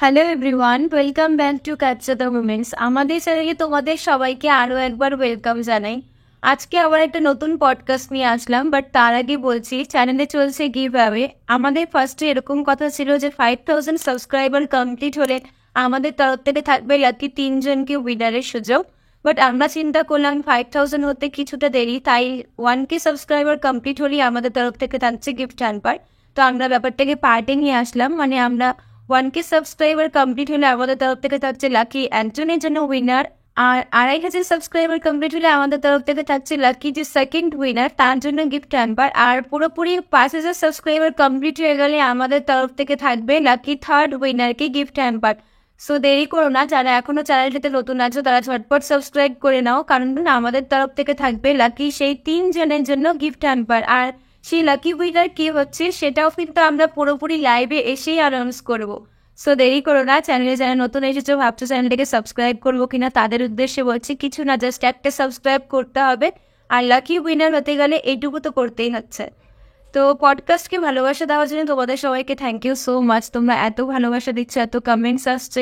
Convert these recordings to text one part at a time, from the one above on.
Hello everyone, welcome back to capture the moments. আমাদের চ্যানেলে তোমাদের সবাইকে আরও একবার ওয়েলকাম জানাই। আজকে আবার একটা নতুন পডকাস্ট নিয়ে আসলাম, বাট তার আগে বলছি চ্যানেলে চলছে গিভ অ্যাওয়ে। আমাদের ফার্স্টে এরকম কথা ছিল যে 5000 সাবস্ক্রাইবার কমপ্লিট হলে আমাদের তরফ থেকে থাকবে লাকি 3জনকে উইনারের সুযোগ। বাট আমরা চিন্তা করলাম 5000 হতে কিছুটা দেরি, তাই 1K সাবস্ক্রাইবার কমপ্লিট হলেই আমাদের তরফ থেকে থাকছে গিফট হ্যাম্পার। তো আমরা ব্যাপারটাকে পার্টে নিয়ে আসলাম, মানে আমরা 1K সাবস্ক্রাইবার কমপ্লিট হলে আমাদের তরফ থেকে থাকছে লাকি একজনের জন্য উইনার, আর 2500 সাবস্ক্রাইবার কমপ্লিট হলে আমাদের তরফ থেকে থাকছে লাকি যে সেকেন্ড উইনার তার জন্য গিফট হ্যাম্পার, আর পুরোপুরি 5000 সাবস্ক্রাইবার কমপ্লিট হয়ে গেলে আমাদের তরফ থেকে থাকবে লাকি থার্ড উইনারকে গিফট হ্যাম্পার। সো দেরি করো না, যারা এখনো চ্যানেলটিতে নতুন আছো তারা ঝটপট সাবস্ক্রাইব করে নাও, কারণ আমাদের তরফ থেকে থাকবে লাকি সেই 3জনের জন্য গিফট হ্যাম্পার। আর সেই লাকি উইনার কি হচ্ছে সেটাও কিন্তু আমরা পুরোপুরি লাইভে এসেই অ্যানাউন্স করবো। সো দেরি করো না, চ্যানেলে যারা নতুন এসেছো ভাবছো চ্যানেলটাকে সাবস্ক্রাইব করবো কিনা, তাদের উদ্দেশ্যে বলছি কিছু না, জাস্ট একটা সাবস্ক্রাইব করতে হবে। আর লাকি উইনার হতে গেলে এইটুকু তো করতেই হচ্ছে। তো পডকাস্টকে ভালোবাসা দেওয়ার জন্য তোমাদের সবাইকে থ্যাংক ইউ সো মাচ। তোমরা এত ভালোবাসা দিচ্ছ, এত কমেন্টস আসছে।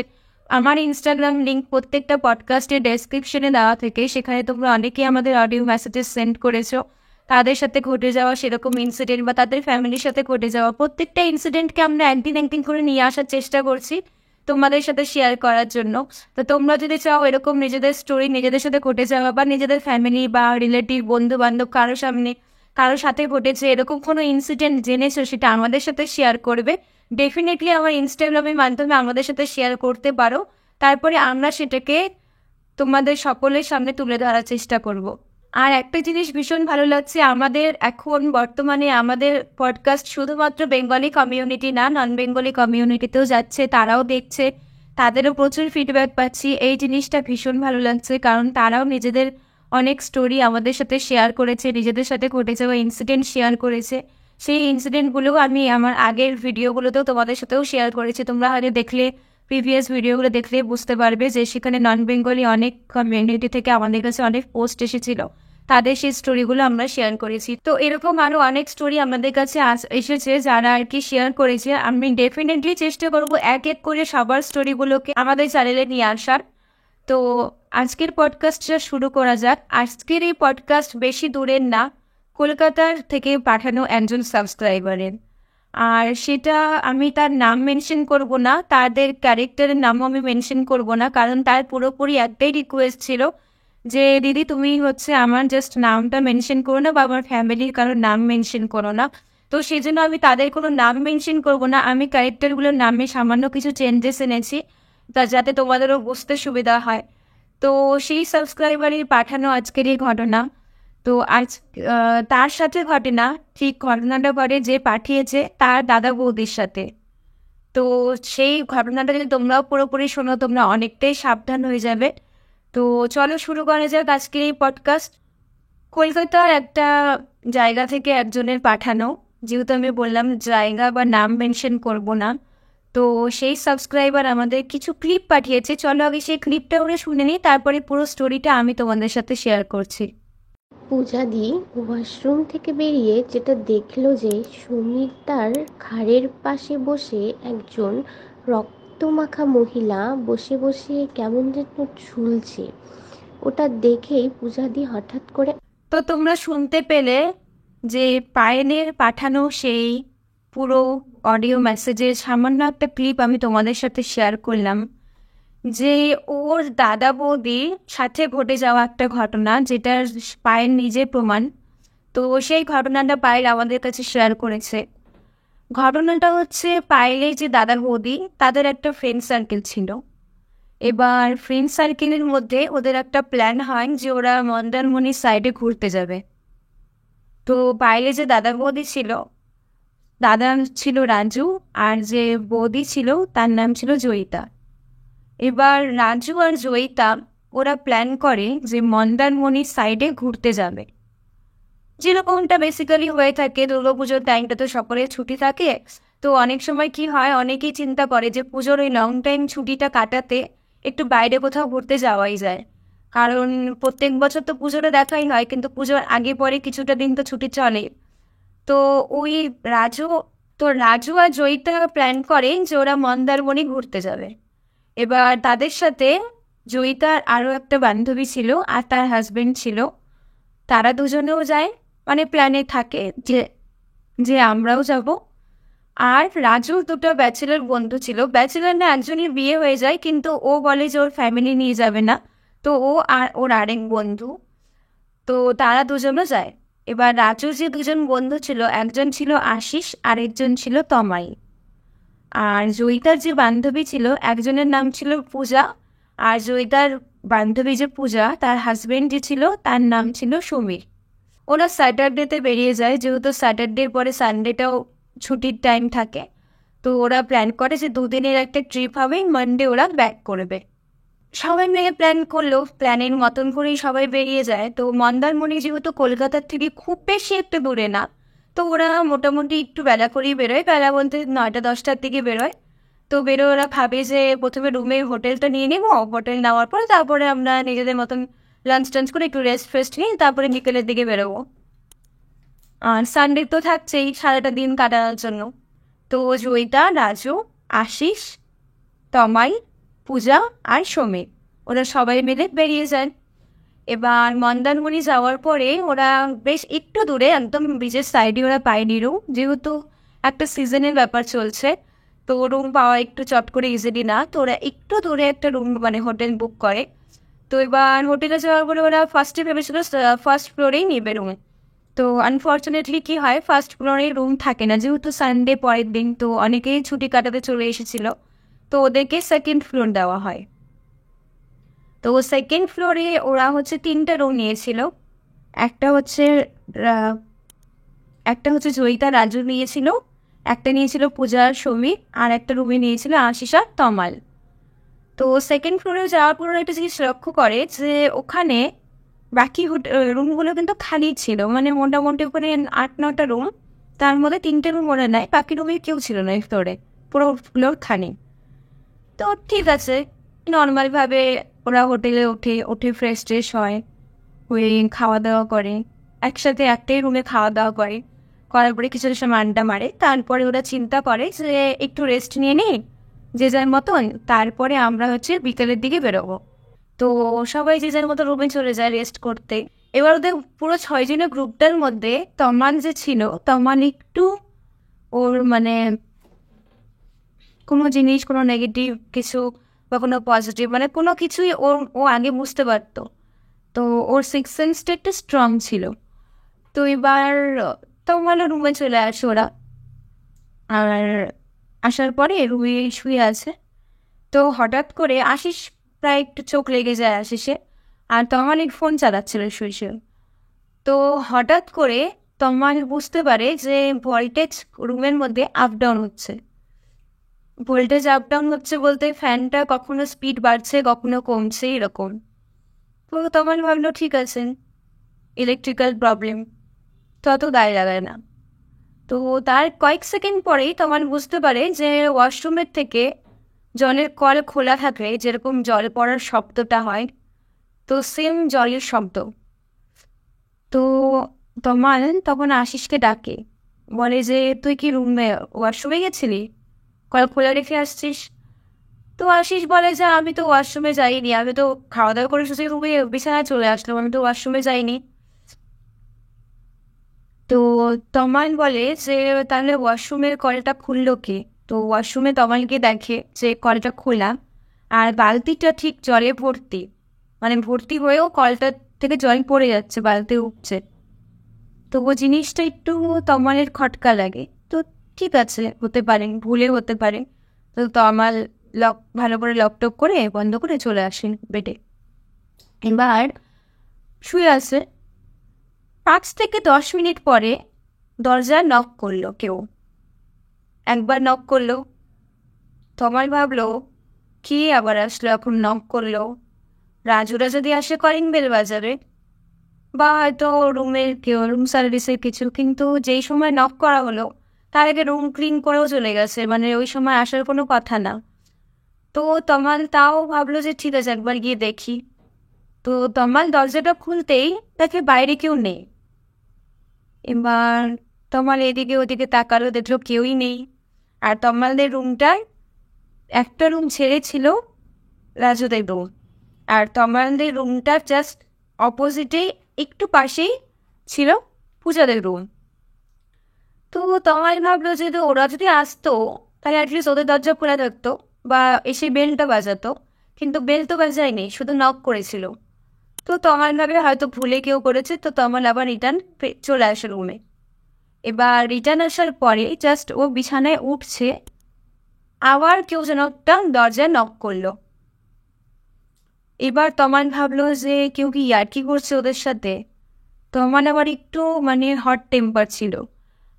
আমার ইনস্টাগ্রাম লিঙ্ক প্রত্যেকটা পডকাস্টের ডেসক্রিপশনে দেওয়া থেকে, সেখানে তোমরা অনেকেই আমাদের অডিও মেসেজেস সেন্ড করেছো। তাদের সাথে ঘটে যাওয়া সেরকম ইনসিডেন্ট বা তাদের ফ্যামিলির সাথে ঘটে যাওয়া প্রত্যেকটা ইনসিডেন্টকে আমরা একদিন একদিন করে নিয়ে আসার চেষ্টা করছি তোমাদের সাথে শেয়ার করার জন্য। তো তোমরা যদি চাও এরকম নিজেদের স্টোরি নিজেদের সাথে ঘটে যাওয়া বা নিজেদের ফ্যামিলি বা রিলেটিভ বন্ধু বান্ধব কারোর সাথে ঘটেছে এরকম কোনো ইনসিডেন্ট জেনেছো, সেটা আমাদের সাথে শেয়ার করবে। ডেফিনেটলি আমার ইনস্টাগ্রামের মাধ্যমে আমাদের সাথে শেয়ার করতে পারো, তারপরে আমরা সেটাকে তোমাদের সকলের সামনে তুলে ধরার চেষ্টা করব। আর একটা জিনিস ভীষণ ভালো লাগছে, আমাদের এখন বর্তমানে আমাদের পডকাস্ট শুধুমাত্র বেঙ্গলি কমিউনিটি না, নন বেঙ্গলি কমিউনিটিতেও যাচ্ছে, তারাও দেখছে, তাদেরও প্রচুর ফিডব্যাক পাচ্ছি। এই জিনিসটা ভীষণ ভালো লাগছে, কারণ তারাও নিজেদের অনেক স্টোরি আমাদের সাথে শেয়ার করেছে, নিজেদের সাথে ঘটে যাওয়া ইনসিডেন্ট শেয়ার করেছে। সেই ইনসিডেন্টগুলো আমি আমার আগের ভিডিওগুলোতেও তোমাদের সাথেও শেয়ার করেছি। তোমরা হয়তো দেখলে, প্রিভিয়াস ভিডিওগুলো দেখলে বুঝতে পারবে যে সেখানে নন বেঙ্গলি অনেক কমিউনিটি থেকে আমাদের কাছে অনেক পোস্ট এসেছিল, তাদের সেই স্টোরিগুলো আমরা শেয়ার করেছি। তো এরকম আরও অনেক স্টোরি আমাদের কাছে এসেছে যারা আর কি শেয়ার করেছে। আমি ডেফিনেটলি চেষ্টা করবো এক এক করে সবার স্টোরিগুলোকে আমাদের চ্যানেলে নিয়ে আসার। তো আজকের পডকাস্টটা শুরু করা যাক। আজকের এই পডকাস্ট বেশি দূরের না, কলকাতার থেকে পাঠানো একজন সাবস্ক্রাইবারের। আর সেটা আমি তার নাম মেনশন করব না, তাদের ক্যারেক্টারের নামও আমি মেনশন করব না, কারণ তার পুরোপুরি একটাই রিকোয়েস্ট ছিল যে দিদি তুমি হচ্ছে আমার জাস্ট নামটা মেনশন করো না বা আমার ফ্যামিলির কারোর নাম মেনশন করো না। তো সেই জন্য আমি তাদের কোনো নাম মেনশন করব না, আমি ক্যারেক্টারগুলোর নামে সামান্য কিছু চেঞ্জেস এনেছি যাতে তোমাদেরও বুঝতে সুবিধা হয়। তো সেই সাবস্ক্রাইবারই পাঠানো আজকের এই ঘটনা। তো আজ তার সাথে ঘটে না, ঠিক ঘটনাটা ঘটে যে পাঠিয়েছে তার দাদা বৌদির সাথে। তো সেই ঘটনাটা যদি তোমরাও পুরোপুরি শোনো তোমরা অনেকটাই সাবধান হয়ে যাবে। তো চলো শুরু করা যাক আজকের এই পডকাস্ট। কলকাতার একটা জায়গা থেকে একজনের পাঠানো, যেহেতু আমি বললাম জায়গা বা নাম মেনশন করব না, তো সেই সাবস্ক্রাইবার আমাদের কিছু ক্লিপ পাঠিয়েছে। চলো আগে সেই ক্লিপটা ওরা শুনে নিই, তারপরে পুরো স্টোরিটা আমি তোমাদের সাথে শেয়ার করছি। পূজাদি ওয়াশরুম থেকে বেরিয়ে যেটা দেখলো যে সুমির তার ঘাড়ের পাশে বসে একজন রক্তমাখা মহিলা বসে বসে কেমন যেন ঝুলছে। ওটা দেখেই পূজাদি হঠাৎ করে তো তোমরা শুনতে পেলে যে পায়েলের পাঠানো সেই পুরো অডিও মেসেজের সামান্য একটা ক্লিপ আমি তোমাদের সাথে শেয়ার করলাম, যে ওর দাদা বৌদির সাথে ঘটে যাওয়া একটা ঘটনা, যেটা পায়েল নিজের প্রমাণ। তো সেই ঘটনাটা পায়েল আমাদের কাছে শেয়ার করেছে। ঘটনাটা হচ্ছে পায়েলের যে দাদা বৌদি তাদের একটা ফ্রেন্ড সার্কেল ছিল। এবার ফ্রেন্ড সার্কেলের মধ্যে ওদের একটা প্ল্যান হয় যে ওরা মন্দারমণির সাইডে ঘুরতে যাবে। তো বাইরে যে দাদা বৌদি ছিল, দাদা ছিল রাজু আর যে বৌদি ছিল তার নাম ছিল জয়িতা। এবার রাজু আর জয়িতা ওরা প্ল্যান করে যে মন্দারমণির সাইডে ঘুরতে যাবে, যেরকমটা বেসিক্যালি হয়ে থাকে। দুর্গাপুজোর টাইমটা তো সকলের ছুটি থাকে, তো অনেক সময় কি হয়, অনেকেই চিন্তা করে যে পুজোর ওই লং টাইম ছুটিটা কাটাতে একটু বাইরে কোথাও ঘুরতে যাওয়াই যায়, কারণ প্রত্যেক বছর তো পুজোটা দেখাই হয়, কিন্তু পুজোর আগে পরে কিছুটা দিন তো ছুটি চলে। তো ওই রাজু তো রাজু আর জয়িতা প্ল্যান করে যে ওরা মন্দারমণি ঘুরতে যাবে। এবার তাদের সাথে জয়িতার আরও একটা বান্ধবী ছিল আর তার হাজবেন্ড ছিল, তারা দুজনেও যায়, মানে প্ল্যানে থাকে যে যে আমরাও যাব। আর রাজুর দুটো ব্যাচেলর বন্ধু ছিল, ব্যাচেলর না একজনের বিয়ে হয়ে যায় কিন্তু ও বলে যে ওর ফ্যামিলি নিয়ে যাবে না, তো ও আর ওর আরেক বন্ধু, তো তারা দুজনও যায়। এবার রাজুর যে দুজন বন্ধু ছিল, একজন ছিল আশিস আর একজন ছিল তমাই। আর জয়িতার যে বান্ধবী ছিল একজনের নাম ছিল পূজা, আর জয়িতার বান্ধবী যে পূজা তার হাজবেন্ড যে ছিল তার নাম ছিল সমীর। ওরা স্যাটারডেতে বেরিয়ে যায়, যেহেতু স্যাটারডের পরে সানডেটাও ছুটির টাইম থাকে, তো ওরা প্ল্যান করে যে দুদিনের একটা ট্রিপ হবে, মানডে ওরা ব্যাক করবে। সবাই মিলে প্ল্যান করলো, প্ল্যানের মতন করেই সবাই বেরিয়ে যায়। তো মন্দারমণি যেহেতু কলকাতার থেকে খুব বেশি একটু দূরে না, তো ওরা মোটামুটি একটু বেলা করেই বেরোয়, বেলা বলতে 9টা-10টার দিকে বেরোয়। তো বেরো ওরা ভাবে যে প্রথমে রুমে হোটেলটা নিয়ে নেবো, হোটেল নেওয়ার পরে তারপরে আমরা নিজেদের মতন লাঞ্চ টাঞ্চ করে একটু রেস্ট ফেস্ট নিয়ে তারপরে বিকেলের দিকে বেরোবো। আর সানডে তো থাকছেই সারাটা দিন কাটানোর জন্য। তো জয়িতা, রাজু, আশিস, তমাই, পূজা আর সমীর ওরা সবাই মিলে বেরিয়ে যায়। এবার মন্দারমণি যাওয়ার পরে ওরা বেশ একটু দূরে, একদম বিচের সাইডে ওরা পায়নি রুম, যেহেতু একটা সিজনের ব্যাপার চলছে, তো রুম পাওয়া একটু চট করে ইজিলি না, তো ওরা একটু দূরে একটা রুম মানে হোটেল বুক করে। তো এবার হোটেলে যাওয়ার পরে ওরা ফার্স্টে ভেবেছিল ফার্স্ট ফ্লোরেই নেবে রুম। তো আনফর্চুনেটলি কি হয়, ফার্স্ট ফ্লোরে রুম থাকে না, যেহেতু সানডে পরের দিন, তো অনেকেই ছুটি কাটাতে চলে এসেছিল, তো ওদেরকে সেকেন্ড ফ্লোর দেওয়া হয়। তো সেকেন্ড ফ্লোরে ওরা হচ্ছে 3টা রুম নিয়েছিল। একটা হচ্ছে রা- একটা হচ্ছে জয়িতা রাজু নিয়েছিল, একটা নিয়েছিল পূজা সমীর, আর একটা রুমে নিয়েছিল আশিস আর তমাল। তো সেকেন্ড ফ্লোরে যাওয়ার পর ওরা একটা জিনিস লক্ষ্য করে যে ওখানে বাকি রুমগুলো কিন্তু খালি ছিল, মানে মোটামুটি ওখানে 8-9টা রুম, তার মধ্যে 3টে রুম ওরা নেয়, বাকি রুমে কেউ ছিল না এই ফ্লোরে, পুরো ফ্লোর খালি। তো ঠিক আছে, নর্মালভাবে ওরা হোটেলে ওঠে, উঠে ফ্রেশ ট্রেশ হয়, হয়ে খাওয়া দাওয়া করে, একসাথে একটাই রুমে খাওয়া দাওয়া করে, করার পরে কিছু সময় আড্ডা মারে, তারপরে ওরা চিন্তা করে যে একটু রেস্ট নিয়ে নিই যে যার মতন, তারপরে আমরা হচ্ছে বিকেলের দিকে বেরোবো। তো সবাই যে যার মতো রুমে চলে যায় রেস্ট করতে। এবার ওদের পুরো 6 জনের গ্রুপটার মধ্যে তমান যে ছিল, তমান একটু ওর মানে কোনো জিনিস, কোনো নেগেটিভ কিছু বা কোনো পজিটিভ, মানে কোনো কিছুই ও আগে বুঝতে পারতো, তো ওর সিক্স সেন্সটা একটু স্ট্রং ছিল। তো এবার তমান রুমে চলে আসে ওরা, আর আসার পরে রুমে শুয়ে আছে। তো হঠাৎ করে আশিস, প্রায় একটু চোখ লেগে যায় আশিসে, আর তমান ফোন চালাচ্ছিল শুয়ে শুয়ে। তো হঠাৎ করে তমান বুঝতে পারে যে ভোল্টেজ রুমের মধ্যে আপ ডাউন হচ্ছে। ভোল্টেজ আপ ডাউন হচ্ছে বলতে ফ্যানটা কখনো স্পিড বাড়ছে কখনো কমছে এরকম। তো তমান ভাবলো ঠিক আছে, ইলেকট্রিক্যাল প্রবলেম, তো অত গায়ে লাগায় না। তো তার কয়েক সেকেন্ড পরেই তমান বুঝতে পারে যে ওয়াশরুমের থেকে জলের কল খোলা থাকলে যেরকম জল পড়ার শব্দটা হয়, তো সেম জলের শব্দ। তো তমান তখন আশিসকে ডাকে, বলে যে তুই কি রুমে ওয়াশরুমে গেছিলি, কল খোলা রেখে আসছিস? তো আশিস বলে যে আমি তো ওয়াশরুমে যাইনি, আমি তো খাওয়া দাওয়া করে সোজা রুমে বিছানায় চলে আসলাম, আমি তো ওয়াশরুমে যাইনি। তো তমাল বলে যে তাহলে ওয়াশরুমের কলটা খুললো কে? তো ওয়াশরুমে তমালকে দেখে যে কলটা খোলা, আর বালতিটা ঠিক জলে ভর্তি, মানে ভর্তি হয়েও কলটা থেকে জল পড়ে যাচ্ছে, বালতি উঠছে। তো ও জিনিসটা একটু তমালের খটকা লাগে। তো ঠিক আছে, হতে পারে, ভুলে হতে পারে। তো তমাল লক ভালো করে লক টক করে বন্ধ করে চলে আসেন বেডে। এবার শুয়ে আছে, 5 থেকে 10 মিনিট পরে দরজা নক করলো কেউ, একবার নক করলো। তমাল ভাবলো কি আবার আসলো, এখন নক করলো, রাজুরা যদি আসে কলিং বেল বাজাবে, বা হয়তো রুমের কেউ, রুম সার্ভিসের কিছু। কিন্তু যেই সময় নক করা হলো তার আগে রুম ক্লিন করেও চলে গেছে, মানে ওই সময় আসার কোনো কথা না। তো তমাল তাও ভাবলো যে ঠিক আছে একবার গিয়ে দেখি। তো তমাল দরজাটা খুলতেই দেখে বাইরে কেউ নেই। এবার তমাল এদিকে ওদিকে তাকালো, দেখলো কেউই নেই। আর তমালদের রুমটার একটা রুম ছেড়ে ছিল রাজুদের রুম, আর তমালদের রুমটার জাস্ট অপোজিটে একটু পাশেই ছিল পূজাদের রুম। তো তমাল ভাবলো যে ওরা যদি আসতো তাহলে অ্যাটলিস্ট ওদের দরজা খোলা থাকতো বা এসে বেলটা বাজাতো, কিন্তু বেল তো বাজায়নি, শুধু নক করেছিল। তো তমাল ভাবে হয়তো ভুলে কেউ করেছে, তো তমাল আবার রিটার্ন চলে আসে রুমে। এবার রিটার্ন আসার পরে জাস্ট ও বিছানায় উঠছে, আবার কেউ যেন একটা দরজায় নক করলো। এবার তমান ভাবলো যে কেউ কি ইয়ার্কি করছে ওদের সাথে। তমান আবার একটু হট টেম্পার ছিল,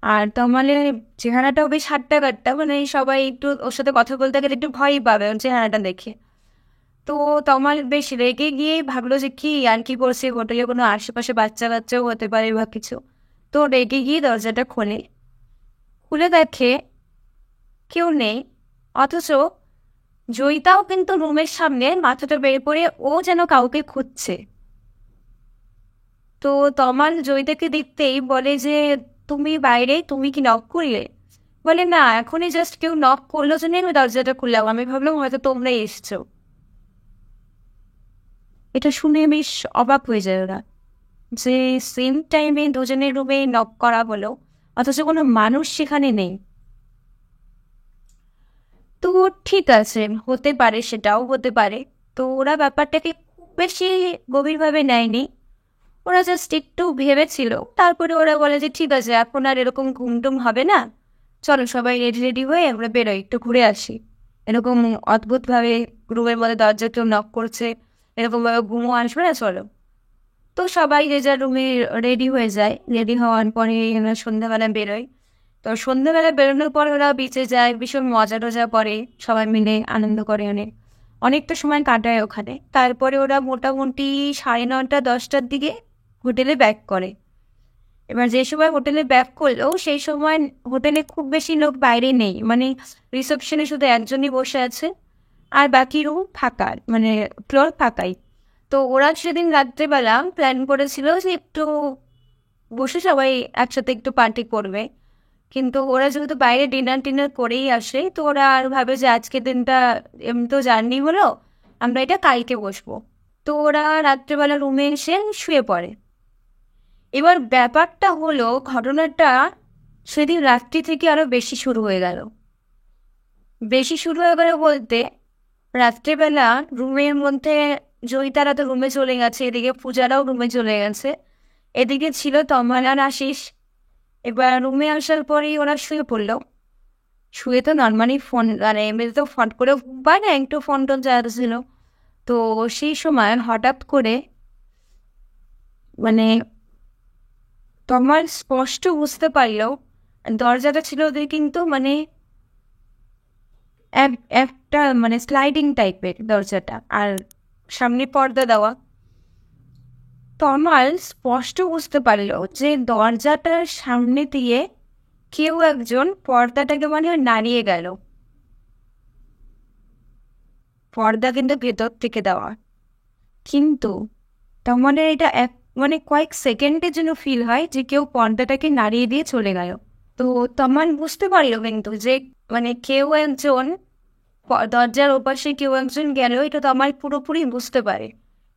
আর তমালের চেহারাটাও বেশ হাট্টা কাট্টা, সবাই একটু ওর সাথে কথা বলতে গেলে একটু ভয়ই পাবে ওর চেহারাটা দেখে। তো তমাল বেশ রেগে গিয়ে ভাবলো যে কি ইয়ার্কি করছে, হোটেলে কোনো আশেপাশে বাচ্চা কাচ্চাও হতে পারে বা কিছু। তো রেগে গিয়ে দরজাটা খুলে দেখে কেউ নেই, অথচ জয়িতাও কিন্তু রুমের সামনে মাথাটা বের করে ও যেন কাউকে খুঁজছে। তো তমাল জয়িতাকে দেখতেই বলে যে তুমি বাইরে, তুমি কি নক করলে? বলে না, এখনই জাস্ট কেউ নক করলো জন্য আমি দরজাটা খুললাম, আমি ভাবলাম হয়তো তোমরাই এসছো। এটা শুনে বেশ অবাক হয়ে যায় ওরা, যে সেম টাইমে দুজনের রুমে নক করা হলো অথচ কোনো মানুষ সেখানে নেই। তো ঠিক আছে, হতে পারে, সেটাও হতে পারে। তো ওরা ব্যাপারটাকে খুব বেশি গভীরভাবে নেয়নি, ওরা জাস্ট একটু ভেবেছিল। তারপরে ওরা বলে যে ঠিক আছে, এখন আর এরকম ঘুমটুম হবে না, চলো সবাই রেডি রেডি হয়ে আমরা বেরোই, একটু ঘুরে আসি। এরকম অদ্ভুতভাবে রুমের মধ্যে দরজা কেউ নক করছে, এরকমভাবে ঘুমও আসবে না, চলো। তো সবাই যে যার রুমে রেডি হয়ে যায়। রেডি হওয়ার পরে ওরা সন্ধ্যাবেলা বেরোয়। তো সন্ধ্যাবেলা বেরোনোর পর ওরা বিচে যায়, ভীষণ মজা টজা করে, সবাই মিলে আনন্দ করে, অনেকটা সময় কাটায় ওখানে। তারপরে ওরা মোটামুটি 9:30-10টার দিকে হোটেলে ব্যাক করে। এবার যে সময় হোটেলে ব্যাক করলো সেই সময় হোটেলে খুব বেশি লোক বাইরে নেই, রিসেপশনে শুধু একজনই বসে আছে, আর বাকি রুম ফাঁকা, ফ্লোর ফাঁকাই। তো ওরা সেদিন রাত্রেবেলা প্ল্যান করেছিল যে একটু বসে সবাই একসাথে একটু পার্টি করবে, কিন্তু ওরা যেহেতু বাইরে ডিনার টিনার করেই আসে, তো ওরা আর ভাবে যে আজকের দিনটা এমনি তো জার্নি হলো, আমরা এটা কালকে বসবো। তো ওরা রাত্রেবেলা রুমে এসে শুয়ে পড়ে। এবার ব্যাপারটা হলো, ঘটনাটা সেদিন রাত্রি থেকে আরো বেশি শুরু হয়ে গেল। বলতে, রাত্রেবেলা রুমের মধ্যে জয়িতারা তো রুমে চলে গেছে, এদিকে পূজারাও রুমে চলে গেছে, এদিকে ছিল তমাল আর আশিস। এবার রুমে আসার পরেই ওরা শুয়ে পড়লো। শুয়ে তো নর্মালি ফোন, এমনি তো ফট করে ঘুম পায় না, একটু ফোন টোন চালাতেছিল। তো সেই সময় হঠাৎ করে তমাল স্পষ্ট বুঝতে পারলো দরজাটা ছিল ওদের কিন্তু একটা স্লাইডিং টাইপের দরজাটা, আর সামনে পর্দা দেওয়া। তমাল স্পষ্ট বুঝতে পারলো যে দরজাটার সামনে দিয়ে কেউ একজন পর্দাটাকে নাড়িয়ে গেল। পর্দা কিন্তু ভেতর থেকে দেওয়া, কিন্তু তমালের এটা কয়েক সেকেন্ডের জন্য ফিল হয় যে কেউ পর্দাটাকে নাড়িয়ে দিয়ে চলে গেল। তো তমাল বুঝতে পারলো কিন্তু যে কেউ একজন দরজার ওপাশে কেউ একজন গেল, এটা তো আমার পুরোপুরি বুঝতে পারে।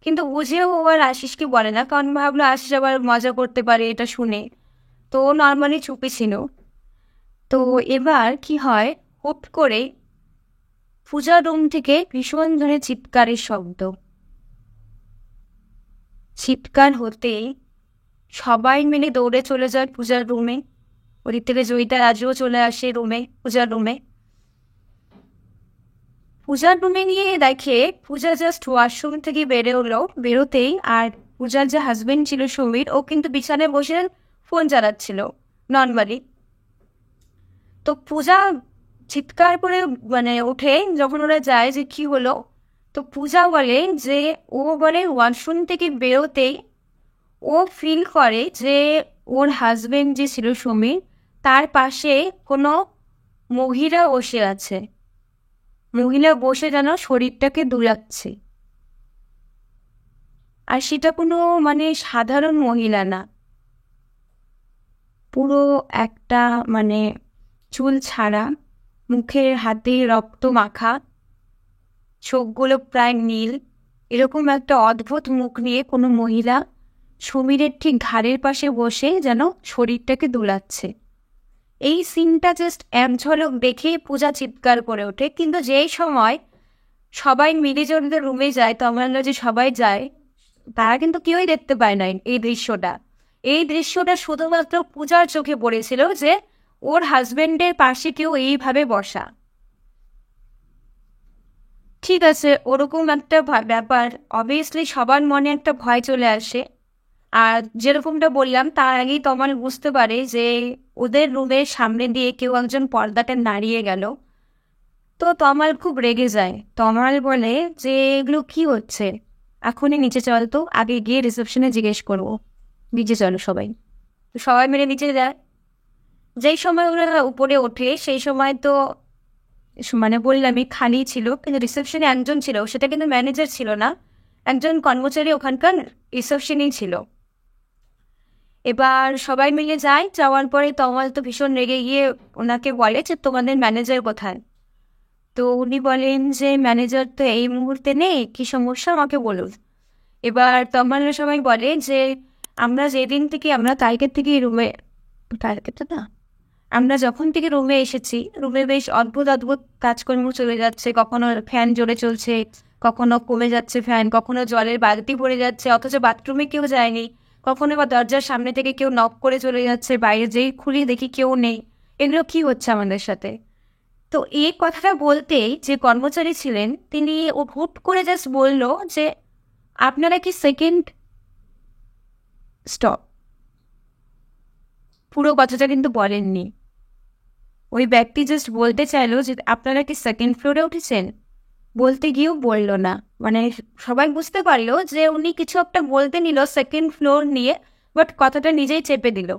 কিন্তু বুঝেও ও আর আশিসকে বলে না, কারণ ভাবলো আশিস আবার মজা করতে পারে এটা শুনে। তো ও নর্মালি চুপি ছিল। তো এবার কি হয়, হুট করে পূজার রুম থেকে ভীষণ ধরে চিৎকারের শব্দ। চিৎকার হতেই সবাই মিলে দৌড়ে চলে যায় পূজার রুমে। ওদিক থেকে জয়িতা রাজুও চলে আসে পূজার রুমে। পূজার রুমে নিয়ে দেখে পূজা জাস্ট ওয়াশরুম থেকে বেরোতেই, আর পূজার যে হাজবেন্ড ছিল সমীর, ও কিন্তু বিছানায় বসে ফোন চালাচ্ছিল নর্মালি। তো পূজা চিৎকার করে ওঠে যখন ওরা যায় যে কি হলো। তো পূজা বলে যে ওয়াশরুম থেকে বেরোতেই ও ফিল করে যে ওর হাজবেন্ড যে ছিল সমীর, তার পাশে কোনো মহিলা বসে আছে। মহিলা বসে যেন শরীরটাকে দুলাচ্ছে, আর সেটা কোনো সাধারণ মহিলা না। পুরো একটা মানে চুল ছাড়া, মুখের হাতে রক্ত মাখা, চোখগুলো প্রায় নীল, এরকম একটা অদ্ভুত মুখ নিয়ে কোনো মহিলা সমীরের ঠিক ঘাড়ের পাশে বসে যেন শরীরটাকে দুলাচ্ছে। এই সিনটা জাস্ট এক ঝলক দেখে পূজা চিৎকার করে ওঠে। কিন্তু যেই সময় সবাই মিলে যদি রুমে যায়, তমালরা যে সবাই যায়, তারা কিন্তু কেউই দেখতে পায় নাই এই দৃশ্যটা। এই দৃশ্যটা শুধুমাত্র পূজার চোখে পড়েছিল যে ওর হাজবেন্ডের পাশে কেউ এইভাবে বসা। ঠিক আছে, ওরকম একটা ব্যাপার অবভিয়াসলি সবার মনে একটা ভয় চলে আসে। আর যেরকমটা বললাম, তার আগেই তমাল বুঝতে পারে যে ওদের রুমের সামনে দিয়ে কেউ একজন পর্দাটা নাড়িয়ে গেল। তো তমাল খুব রেগে যায়। তমাল বলে যে এগুলো কি হচ্ছে, এখনই নিচে চল, তো আগে গিয়ে রিসেপশনে জিজ্ঞেস করবো, নিচে চলো সবাই। তো সবাই মিলে নিচে যায়। যেই সময় ওরা উপরে ওঠে সেই সময় তো মানে বললামই খালি ছিল, কিন্তু রিসেপশনে একজন ছিল, সেটা কিন্তু ম্যানেজার ছিল না, একজন কর্মচারী ওখানকার রিসেপশনেই ছিল। এবার সবাই মিলে যায়। যাওয়ার পরে তমাল তো ভীষণ রেগে গিয়ে ওনাকে বলে যে তোমাদের ম্যানেজার কোথায়। তো উনি বলেন যে ম্যানেজার তো এই মুহূর্তে নেই, কি সমস্যা আমাকে বলুন। এবার তমালের সবাই বলে যে আমরা যেদিন থেকে, আমরা কালকের থেকে রুমে, কালকে তো না, আমরা যখন থেকে রুমে এসেছি, রুমে বেশ অদ্ভুত অদ্ভুত কাজকর্ম চলে যাচ্ছে। কখনো ফ্যান জোরে চলছে, কখনো কমে যাচ্ছে ফ্যান, কখনো জলের বালতি পড়ে যাচ্ছে অথচ বাথরুমে কেউ যায়নি, কখনো বা দরজার সামনে থেকে কেউ নক করে চলে যাচ্ছে, বাইরে যেই খুলি দেখি কেউ নেই। এগুলো কি হচ্ছে আমাদের সাথে? তো এই কথাটা বলতেই যে কর্মচারী ছিলেন তিনি ও হুট করে জাস্ট বলল যে আপনারা কি সেকেন্ড স্টপ। পুরো কথাটা কিন্তু বলেননি। ওই ব্যক্তি জাস্ট বলতে চাইলো যে আপনারা কি সেকেন্ড ফ্লোরে উঠেছেন, বলতে গিয়েও বললো না। মানে সবাই বুঝতে পারলো যে উনি কিছু একটা বলতে নিল সেকেন্ড ফ্লোর নিয়ে, বাট কথাটা নিজেই চেপে দিল।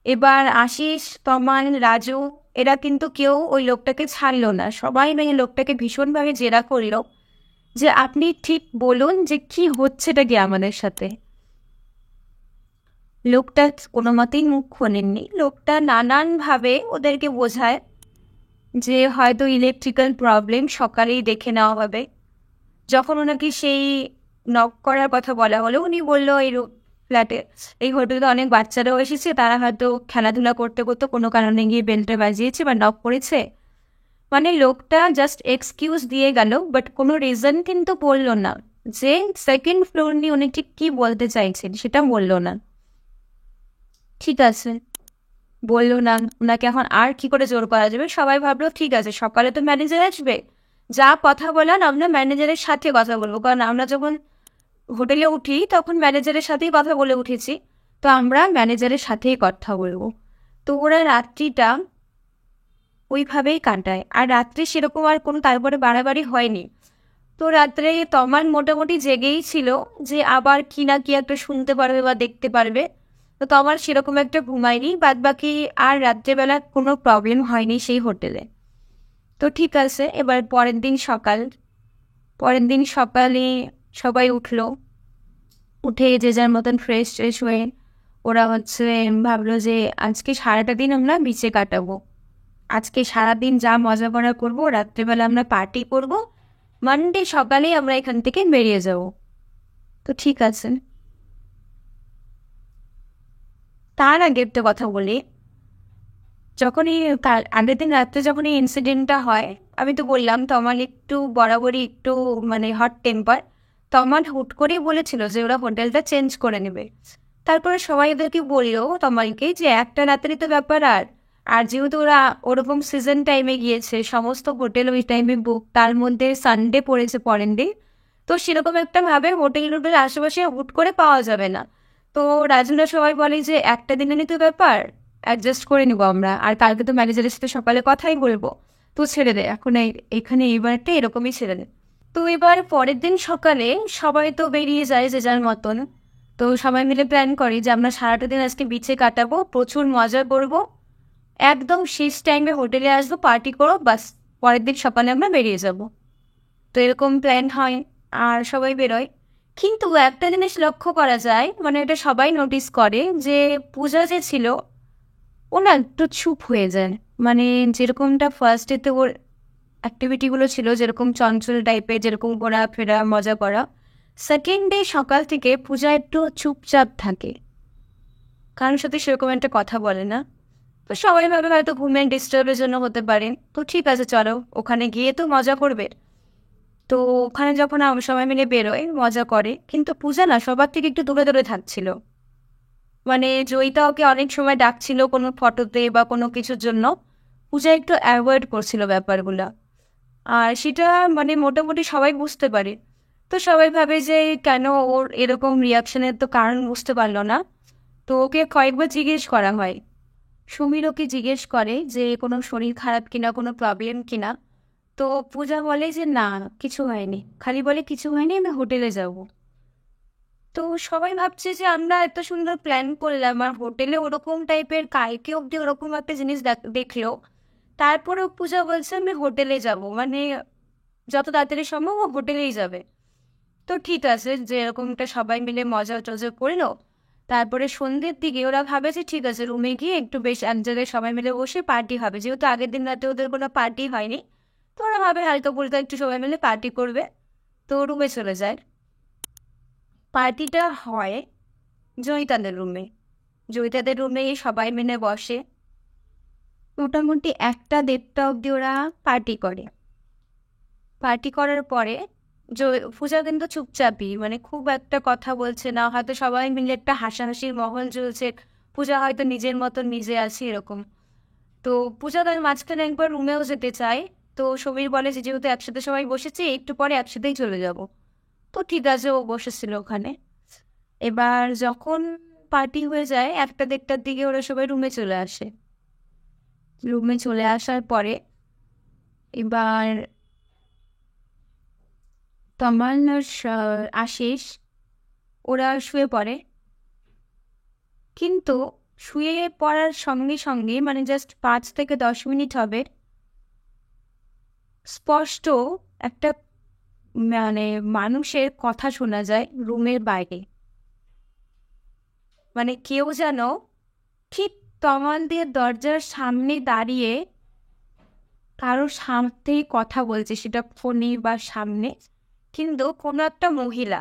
এবার আশিস, তমাল, রাজু এরা কিন্তু কেউ ওই লোকটাকে ছাড়লো না। সবাই মানে লোকটাকে ভীষণভাবে জেরা করলো যে আপনি ঠিক বলুন যে কি হচ্ছেটা কি আমাদের সাথে। লোকটা কোনো মতেই মুখ খোলেননি। লোকটা নানানভাবে ওদেরকে বোঝায় যে হয়তো ইলেকট্রিক্যাল প্রবলেম, সকালেই দেখে নেওয়া হবে। যখন ওনাকে সেই নক করার কথা বলা হলো, উনি বললো এই ফ্ল্যাটে, এই হোটেলে অনেক বাচ্চারাও এসেছে, তারা হয়তো খেলাধুলা করতে করতে কোনো কারণে গিয়ে বেলটা বাজিয়েছে বা নক করেছে। মানে লোকটা জাস্ট এক্সকিউজ দিয়ে গেল, বাট কোনো রিজন কিন্তু বললো না যে সেকেন্ড ফ্লোর নিয়ে উনি ঠিক কী বলতে চাইছেন, সেটা বললো না। ঠিক আছে, বললো না। ওনাকে এখন আর কি করে জোর করা যাবে? সবাই ভাবলো ঠিক আছে, সকালে তো ম্যানেজার আসবে, যা কথা বলার আমরা ম্যানেজারের সাথে কথা বলবো, কারণ আমরা যখন হোটেলে উঠি তখন ম্যানেজারের সাথেই কথা বলে উঠেছি, তো আমরা ম্যানেজারের সাথেই কথা বলবো। তো ওরা রাত্রিটা ওইভাবেই কাটায়। আর রাত্রে সেরকম আর কোনো তারপরে বাড়াবাড়ি হয়নি। তো রাত্রে তমাল মোটামুটি জেগেই ছিল যে আবার কি না কি একটা শুনতে পারবে বা দেখতে পারবে। তো তমাল সেরকম একটা ঘুমায়নি। বাদ বাকি আর রাত্রেবেলা কোনো প্রবলেম হয়নি সেই হোটেলে। তো ঠিক আছে, এবার পরের দিন সকালে সবাই উঠলো। উঠে যে যার মতন ফ্রেশ ট্রেশ হয়ে ওরা ভাবলো যে আজকে সারাটা দিন আমরা বিচে কাটাবো, আজকে সারাদিন যা মজা করা করবো, রাত্রেবেলা আমরা পার্টি করব, মানডে সকালেই আমরা এখান থেকে বেরিয়ে যাব। তো ঠিক আছে, তার আগে একটা কথা বলি। যখনই তার আগের দিন রাত্রে যখন এই ইনসিডেন্টটা হয়, আমি তো বললাম তমাল একটু বরাবরই একটু মানে হট টেম্পার। তমাল হুট করেই বলেছিল যে ওরা হোটেলটা চেঞ্জ করে নেবে। তারপরে সবাই ওদেরকে বললো তমালকে যে একটা রাত্রি তো ব্যাপার। আর আর যেহেতু ওরা ওরকম সিজন টাইমে গিয়েছে, সমস্ত হোটেল ওই টাইমে বুক, তার মধ্যে সানডে পড়েছে পরের দিন, তো সেরকম একটা ভাবে হোটেল আশেপাশে হুট করে পাওয়া যাবে না। তো রাজুরা সবাই বলে যে একটা দিনেরই তো ব্যাপার, অ্যাডজাস্ট করে নিবো আমরা, আর কালকে তো ম্যানেজারের সাথে সকালে কথাই বলবো, তো ছেড়ে দে এখন এখানে এইবারটা এরকমই ছেড়ে দে। তো এবার পরের দিন সকালে সবাই তো বেরিয়ে যায় যে যার মতন। তো সবাই মিলে প্ল্যান করে যে আমরা সারাটা দিন আজকে বিচে কাটাবো, প্রচুর মজা করব, একদম শেষ টাইমে হোটেলে আসবো, পার্টি করো, বাস পরের দিন সকালে আমরা বেরিয়ে যাব। তো এরকম প্ল্যান হয় আর সবাই বেরোয়। কিন্তু একটা জিনিস লক্ষ্য করা যায়, মানে এটা সবাই নোটিস করে, যে পূজা যে ছিল ও না একটু চুপ হয়ে যায়। মানে যেরকমটা ফার্স্ট ডেতে ওর অ্যাক্টিভিটিগুলো ছিল, যেরকম চঞ্চল টাইপের, যেরকম ঘোরাফেরা মজা করা, সেকেন্ড ডে সকাল থেকে পূজা একটু চুপচাপ থাকে, কারোর সাথে সেরকম একটা কথা বলে না। তো সবাই ভাবে হয়তো ঘুমের ডিস্টার্বের জন্য হতে পারে, তো ঠিক আছে চলো ওখানে গিয়ে তো মজা করবে। তো ওখানে যখন সবাই মিলে বেরোয় মজা করে, কিন্তু পূজা না সবার থেকে একটু দূরে দূরে থাকছিল। মানে জয়িতা ওকে অনেক সময় ডাকছিল কোনো ফটোতে বা কোনো কিছুর জন্য, পূজা একটু অ্যাভয়েড করছিল ব্যাপারগুলো। আর সেটা মানে মোটামুটি সবাই বুঝতে পারে। তো সবাই ভাবে যে কেন ওর এরকম রিয়াকশনের তো কারণ বুঝতে পারলো না। তো ওকে কয়েকবার জিজ্ঞেস করা হয়, সুমির ওকে জিজ্ঞেস করে যে কোনো শরীর খারাপ কিনা, কোনো প্রবলেম কিনা। তো পূজা বলে যে না, কিছু হয়নি, খালি বলে কিছু হয়নি, আমি হোটেলে যাব। তো সবাই ভাবছে যে আমরা এত সুন্দর প্ল্যান করলাম আর হোটেলে ওরকম টাইপের কালকে অব্দি ওরকম একটা জিনিস দেখলো, তারপরেও পূজা বলছে আমি হোটেলে যাব, মানে যত তাড়াতাড়ি সম্ভব ও হোটেলেই যাবে। তো ঠিক আছে, যে এরকমটা সবাই মিলে মজা টজা করলো। তারপরে সন্ধ্যের দিকে ওরা ভাবে যে ঠিক আছে রুমে গিয়ে একটু বেশ এক জায়গায় সবাই মিলে বসে পার্টি হবে, যেহেতু আগের দিন রাতে ওদের কোনো পার্টি হয়নি। তো ওরা ভাবে হালকা ফুলকা একটু সবাই মিলে পার্টি করবে। তো রুমে চলে যায়। পার্টিটা হয় জয়িতাদের রুমে। জয়িতাদের রুমে সবাই মিলে বসে, মোটামুটি 1টা 1:30 অবধি ওরা পার্টি করে। পার্টি করার পরে পূজা কিন্তু চুপচাপই, মানে খুব একটা কথা বলছে না, হয়তো সবাই মিলে একটা হাসাহাসির মহল চলছে, পূজা হয়তো নিজের মতো নিজে আছে এরকম। তো পূজা তার মাঝখানে একবার রুমেও যেতে চায়। তো সমীর বলে যে যেহেতু একসাথে সবাই বসেছে একটু পরে একসাথেই চলে যাব। তো ঠিক আছে, ও বসেছিল ওখানে। এবার যখন পার্টি হয়ে যায় 1টা 1:30 দিকে ওরা সবাই রুমে চলে আসে। রুমে চলে আসার পরে এবার তমাল আর আশিস ওরা শুয়ে পড়ে। কিন্তু শুয়ে পড়ার সঙ্গে সঙ্গে মানে জাস্ট 5 থেকে 10 মিনিট হবে, স্পষ্ট একটা মানে মানুষের কথা শোনা যায় রুমের বাইরে। মানে কেউ যেন ঠিক তমাল দিয়ে দরজার সামনে দাঁড়িয়ে কারোর সামনেই কথা বলছে, সেটা ফোনে বা সামনে, কিন্তু কোনো একটা মহিলা।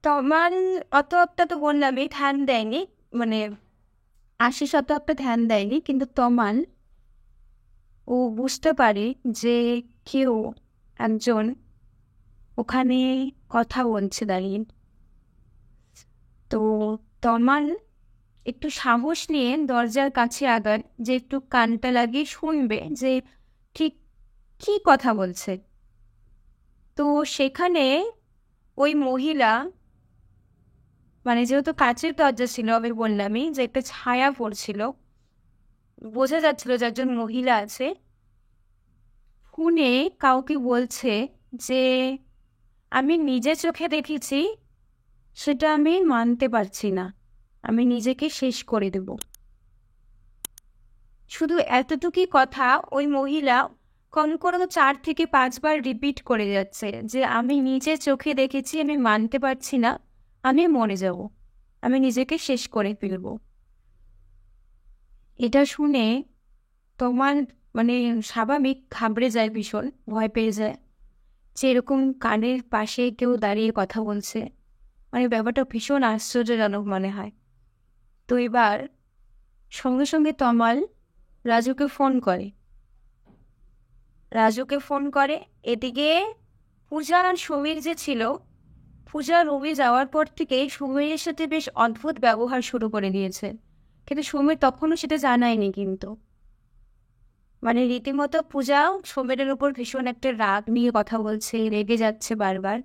তমাল অত একটা তো বললামই ধ্যান দেয়নি, মানে আশিস অত একটা ধ্যান দেয়নি, কিন্তু তমাল ও বুঝতে পারে যে কেউ একজন ওখানে কথা বলছে দাঁড়িয়ে। তো তমাল একটু সাহস নিয়ে দরজার কাছে আগান, যে একটু কানটা লাগিয়ে শুনবে যে ঠিক কি কথা বলছে। তো সেখানে ওই মহিলা, মানে যেহেতু কাচের দরজা ছিল আমি বললামই যে একটা ছায়া পড়ছিল, বোঝা যাচ্ছিল যে একজন মহিলা আছে, ফোনে কাউকে বলছে যে আমি নিজে চোখে দেখেছি, সেটা আমি মানতে পারছি না, আমি নিজেকে শেষ করে দেব। শুধু এতটুকুই কথা ওই মহিলা কোনো 4 থেকে 5 বার রিপিট করে যাচ্ছে যে আমি নিজে চোখে দেখেছি, আমি মানতে পারছি না, আমি মরে যাব, আমি নিজেকে শেষ করে ফেলব। এটা শুনে তোমার মানে স্বাভাবিক ঘাবড়ে যায়, ভীষণ ভয় পেয়ে যায় যে এরকম কানের পাশে কেউ দাঁড়িয়ে কথা বলছে, মানে ব্যাপারটা ভীষণ আশ্চর্যজনক মনে হয়। তো এবার সঙ্গে সঙ্গে তমাল রাজুকে ফোন করে। এদিকে পূজা আর সমীর যে ছিল, পূজা রুমে যাওয়ার পর থেকে সমীরের সাথে বেশ অদ্ভুত ব্যবহার শুরু করে দিয়েছে, কিন্তু সমীর তখনও সেটা জানায়নি। কিন্তু মানে রীতিমতো পূজা সমীরের উপর ভীষণ একটা রাগ নিয়ে কথা বলছে, রেগে যাচ্ছে বারবার।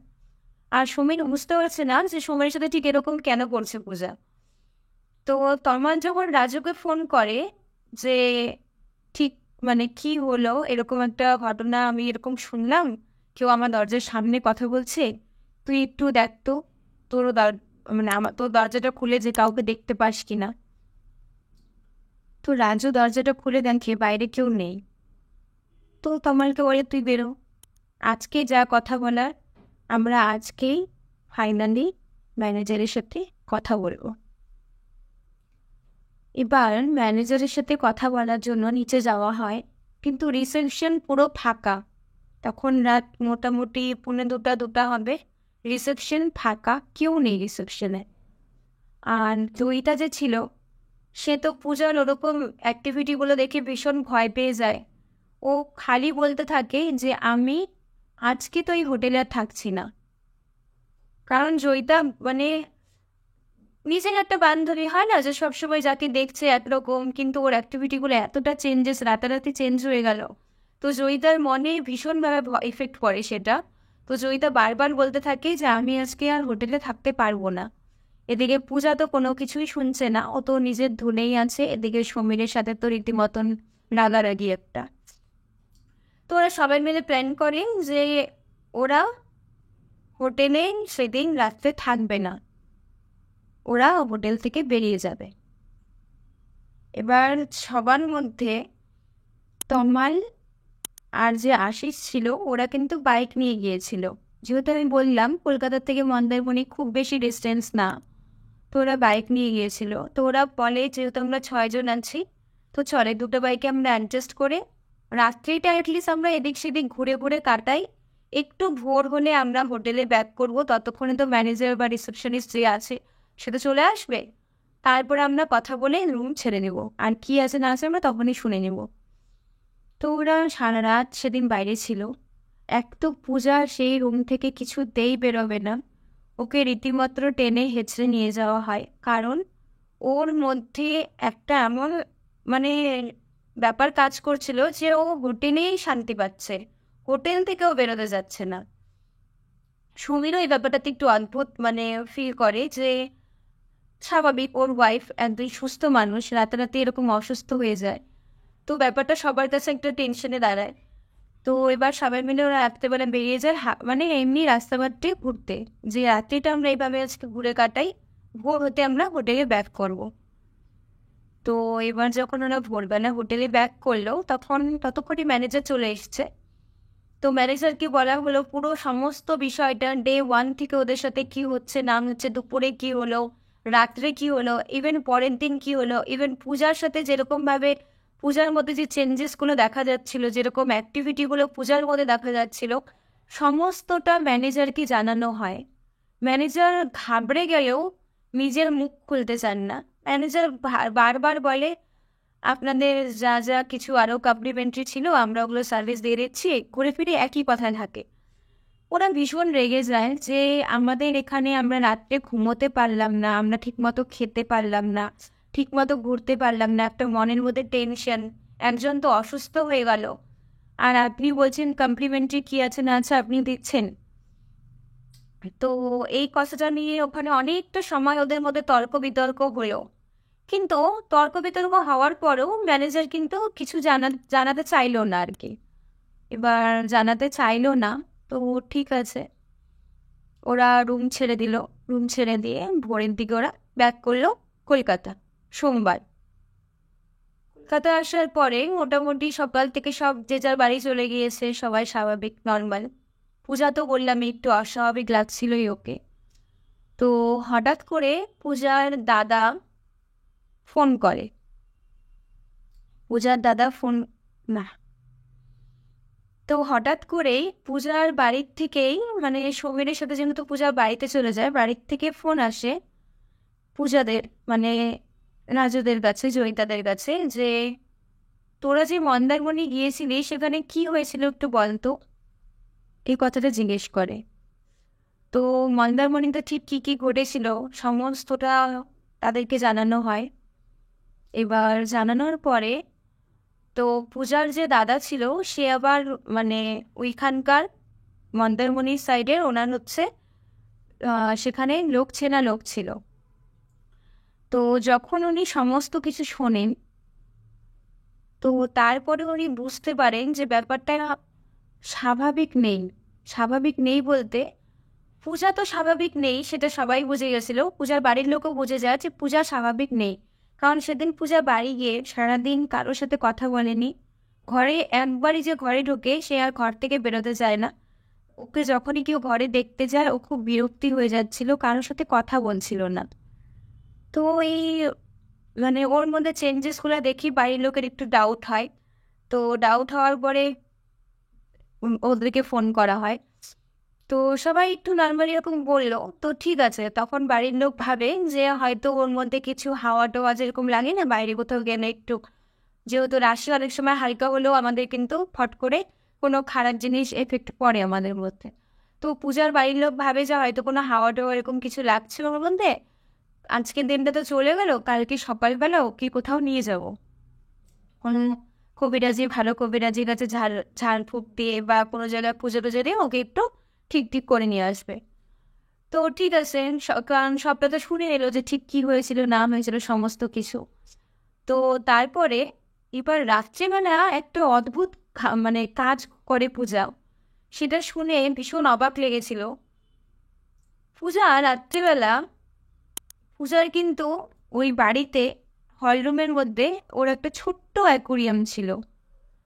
আর সমীর বুঝতে পারছে না যে সমীরের সাথে ঠিক এরকম কেন করছে পূজা। তো তমাল যখন রাজুকে ফোন করে যে ঠিক মানে কি হলো, এরকম একটা ঘটনা আমি এরকম শুনলাম, কেউ আমার দরজার সামনে কথা বলছে, তুই একটু দেখ তো তোর মানে আমার তোর দরজাটা খুলে যে কাউকে দেখতে পাস কিনা। তো রাজু দরজাটা খুলে দেখে বাইরে কেউ নেই। তো তমালকে বলে তুই বেরো, আজকে যা কথা বলার আমরা আজকেই ফাইনালি ম্যানেজারের সাথে কথা বলবো। এবার ম্যানেজারের সাথে কথা বলার জন্য নিচে যাওয়া হয়, কিন্তু রিসেপশন পুরো ফাঁকা। তখন রাত মোটামুটি 1:45 হবে, রিসেপশন ফাঁকা, কেউ নেই রিসেপশনে। আর জয়িতা যে ছিল, সে তো পূজার ওরকম অ্যাক্টিভিটিগুলো দেখে ভীষণ ভয় পেয়ে যায়। ও খালি বলতে থাকে যে আমি আজকে তো এই হোটেলে আর থাকছি না। কারণ জয়িতা মানে নিজের একটা বান্ধবী হয় না, যে সবসময় যাকে দেখছে একরকম, কিন্তু ওর অ্যাক্টিভিটিগুলো এতটা চেঞ্জেস, রাতারাতি চেঞ্জ হয়ে গেল। তো জয়িতার মনে ভীষণভাবে এফেক্ট পড়ে সেটা। তো জয়িতা বারবার বলতে থাকে যে আমি আজকে আর হোটেলে থাকতে পারবো না। এদিকে পূজা তো কোনো কিছুই শুনছে না, ও তো নিজের ধুনেই আছে। এদিকে সমীরের সাথে তো রীতিমতন রাগারাগি একটা। তো ওরা সবাই মিলে প্ল্যান করে যে ওরা হোটেলে সেদিন রাত্রে থাকবে না, ওরা হোটেল থেকে বেরিয়ে যাবে। এবার সবার মধ্যে তমাল আর যে আশিস ছিল, ওরা কিন্তু বাইক নিয়ে গিয়েছিল। যেহেতু আমি বললাম কলকাতা থেকে মন্দারমণি খুব বেশি ডিস্টেন্স না, তো ওরা বাইক নিয়ে গিয়েছিল। তো ওরা বলে যেহেতু আমরা 6 জন আছি, তো চলে দুটো বাইকে আমরা অ্যাডজাস্ট করে রাত্রিটা অ্যাটলিস্ট আমরা এদিক সেদিক ঘুরে ঘুরে কাটাই। একটু ভোর হলে আমরা হোটেলে ব্যাক করব, ততক্ষণে তো ম্যানেজার বা রিসেপশনিস্ট যে আছে সে তো চলে আসবে। তারপরে আমরা কথা বলে রুম ছেড়ে নেব, আর কি আছে না আছে আমরা তখনই শুনে নেব। তো ওরা সারা রাত সেদিন বাইরে ছিল। এক তো পূজা সেই রুম থেকে কিছুতেই বেরোবে না, ওকে রীতিমাত্র টেনে হেঁচড়ে নিয়ে যাওয়া হয়। কারণ ওর মধ্যে একটা এমন মানে ব্যাপার কাজ করছিল যে ও হোটেলেই শান্তি পাচ্ছে, হোটেল থেকেও বেরোতে যাচ্ছে না। সুমিরও এই ব্যাপারটাতে একটু অদ্ভুত ফিল করে যে স্বাভাবিক, ওর ওয়াইফ একজন সুস্থ মানুষ রাতারাতি এরকম অসুস্থ হয়ে যায়। তো ব্যাপারটা সবার কাছে একটা টেনশনে দাঁড়ায়। তো এবার সবাই মিলে ওরা রাত্রেবেলা বেরিয়ে যায়, এমনি রাস্তাঘাটে ঘুরতে, যে রাত্রিটা আমরা এইভাবে আজকে ঘুরে কাটাই, ভোর হতে আমরা হোটেলে ব্যাক করব। তো এবার যখন ওরা ভোরবেলা হোটেলে ব্যাক করলো, ততক্ষণই ম্যানেজার চলে এসছে। তো ম্যানেজারকে বলা হলো পুরো সমস্ত বিষয়টা, ডে 1 থেকে ওদের সাথে কি হচ্ছে না হচ্ছে, দুপুরে কি হলো, রাত্রে কি হলো, ইভেন পরের দিন কি হলো, ইভেন পূজার সাথে যেরকমভাবে পূজার মধ্যে যে চেঞ্জেসগুলো দেখা যাচ্ছিল, যেরকম অ্যাক্টিভিটিগুলো পূজার মধ্যে দেখা যাচ্ছিল, সমস্তটা ম্যানেজারকে জানানো হয়। ম্যানেজার ঘাবড়ে গেলেও নিজের মুখ খুলতে চান না। ম্যানেজার বারবার বলে আপনাদের যা যা কিছু আরও কমপ্লিমেন্টারি ছিল আমরা ওগুলো সার্ভিস দিয়ে দিচ্ছি, ঘুরে ফিরে একই কথা থাকে। ওরা ভীষণ রেগে যায় যে আমাদের এখানে আমরা রাত্রে ঘুমোতে পারলাম না, আমরা ঠিকমতো খেতে পারলাম না, ঠিকমতো ঘুরতে পারলাম না, একটা মনের মধ্যে টেনশন, একজন তো অসুস্থ হয়ে গেল, আর আপনি বলছেন কমপ্লিমেন্টারি কী আছে না আছে আপনি দিচ্ছেন। তো এই কথাটা নিয়ে ওখানে অনেকটা সময় ওদের মধ্যে তর্ক বিতর্ক হলো। কিন্তু তর্ক বিতর্ক হওয়ার পরেও ম্যানেজার কিন্তু কিছু জানাতে চাইলো না আর কি। এবার জানাতে চাইলো না, তো ঠিক আছে, ওরা রুম ছেড়ে দিল। রুম ছেড়ে দিয়ে ভোরের দিকে ওরা ব্যাক করলো কলকাতা। সোমবার কলকাতা আসার পরে মোটামুটি সকাল থেকে সব যে যার বাড়ি চলে গিয়েছে, সবাই স্বাভাবিক নর্মাল। পূজা তো বললাম একটু অস্বাভাবিক লাগছিলই ওকে। তো হঠাৎ করে পূজার দাদা ফোন করে। পূজার দাদা ফোন না, তো হঠাৎ করেই পূজার বাড়ির থেকেই সমীরের সাথে যেহেতু পূজা বাড়িতে চলে যায়, বাড়ির থেকে ফোন আসে পূজাদের রাজুদের কাছে, জয়িতাদের কাছে, যে তোরা যে মন্দারমণি গিয়েছিলি সেখানে কি হয়েছিল একটু বলতো, এই কথাটা জিজ্ঞেস করে। তো মন্দারমণিতে ঠিক কী কী ঘটেছিল সমস্তটা তাদেরকে জানানো হয়। এবার জানানোর পরে তো পূজার যে দাদা ছিল সে আবার ওইখানকার মন্দারমণির সাইডের ওনার সেখানে চেনা লোক ছিল। তো যখন উনি সমস্ত কিছু শোনেন, তো তারপরে উনি বুঝতে পারেন যে ব্যাপারটা স্বাভাবিক নেই। স্বাভাবিক নেই বলতে পূজা তো স্বাভাবিক নেই সেটা সবাই বুঝে গেছিল, পূজার বাড়ির লোকও বুঝে যায় যে পূজা স্বাভাবিক নেই। কারণ সেদিন পূজা বাড়ি গিয়ে সারাদিন কারোর সাথে কথা বলেনি, ঘরে একবারই যে ঘরে ঢোকে সে আর ঘর থেকে বেরোতে চায় না। ওকে যখনই কেউ ঘরে দেখতে যায় ও খুব বিরক্তি হয়ে যাচ্ছিল, কারোর সাথে কথা বলছিল না। তো এই মানে ওর মধ্যে চেঞ্জেসগুলো দেখি বাড়ির লোকের একটু ডাউট হয়। তো ডাউট হওয়ার পরে ওদেরকে ফোন করা হয়। তো সবাই একটু নর্মালি এরকম বললো, তো ঠিক আছে। তখন বাড়ির লোক ভাবে যে হয়তো ওর মধ্যে কিছু হাওয়া টাওয়া যেরকম লাগে না বাইরে কোথাও গেলে একটু, যেহেতু রাশি অনেক সময় হালকা হলেও আমাদের কিন্তু ফট করে কোনো খারাপ জিনিস এফেক্ট পড়ে আমাদের মধ্যে। তো পূজার বাড়ির লোক ভাবে যে হয়তো কোনো হাওয়া টাওয়া এরকম কিছু লাগছে ওর মধ্যে, আজকের দিনটা তো চলে গেল, কালকে সকালবেলা ওকে কোথাও নিয়ে যাব কোনো কবিরাজি, ভালো কবিরাজির কাছে ঝাড়ফুঁক দিয়ে বা কোনো জায়গায় পুজো টুজো দিয়ে ওকে একটু ঠিক ঠিক করে নিয়ে আসবে। তো ঠিক আছে, কারণ সবটা তো শুনে এলো যে ঠিক কি হয়েছিল না হয়েছিল সমস্ত কিছু। তো তারপরে এবার রাত্রেবেলা একটা অদ্ভুত মানে কাজ করে পূজা, সেটা শুনে ভীষণ অবাক লেগেছিল। পূজা রাত্রেবেলা, পূজার কিন্তু ওই বাড়িতে হলরুমের মধ্যে ওর একটা ছোট্ট অ্যাকুরিয়াম ছিল।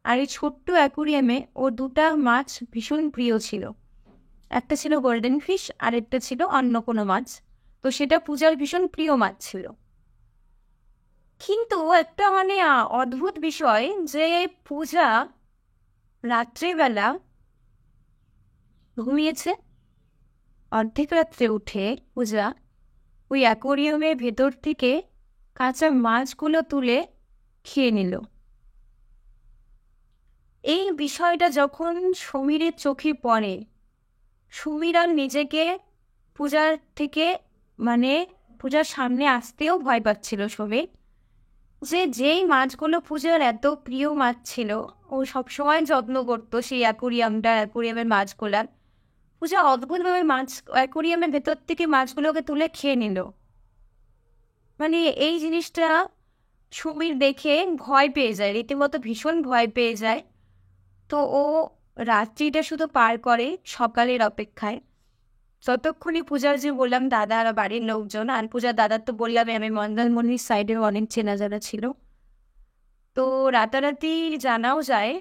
আর এই ছোট্ট অ্যাকুরিয়ামে ওর দুটা মাছ ভীষণ প্রিয় ছিল। একটা ছিল গোল্ডেন ফিশ আর একটা ছিল অন্য কোনো মাছ। তো সেটা পূজার ভীষণ প্রিয় মাছ ছিল। কিন্তু একটা মানে অদ্ভুত বিষয় যে পূজা রাত্রেবেলা ঘুমিয়েছে, অর্ধেক রাত্রে উঠে পূজা ওই অ্যাকোরিয়ামের ভেতর থেকে কাঁচা মাছগুলো তুলে খেয়ে নিল। এই বিষয়টা যখন সমীরের চোখে পড়ে, সমীর আর নিজেকে পূজার থেকে মানে পূজার সামনে আসতেও ভয় পাচ্ছিল সমীর, যে যেই মাছগুলো পূজার এত প্রিয় মাছ ছিল, ও সবসময় যত্ন করতো সেই অ্যাকুরিয়ামের মাছগুলার। পূজা অদ্ভুতভাবে মাছ অ্যাকুরিয়ামের ভেতর থেকে মাছগুলোকে তুলে খেয়ে নিল। মানে এই জিনিসটা সমীর দেখে ভয় পেয়ে যায়, রীতিমতো ভীষণ ভয় পেয়ে যায়। তো ও রাত্রিটা শুধু পার করে সকালের অপেক্ষায়। ততক্ষণই পূজার যে বললাম দাদা আর বাড়ির লোকজন, আর পূজার দাদার তো বললাম আমি মন্দারমণির সাইডে অনেক চেনা জানা ছিল। তো রাতারাতি জানাও যায়,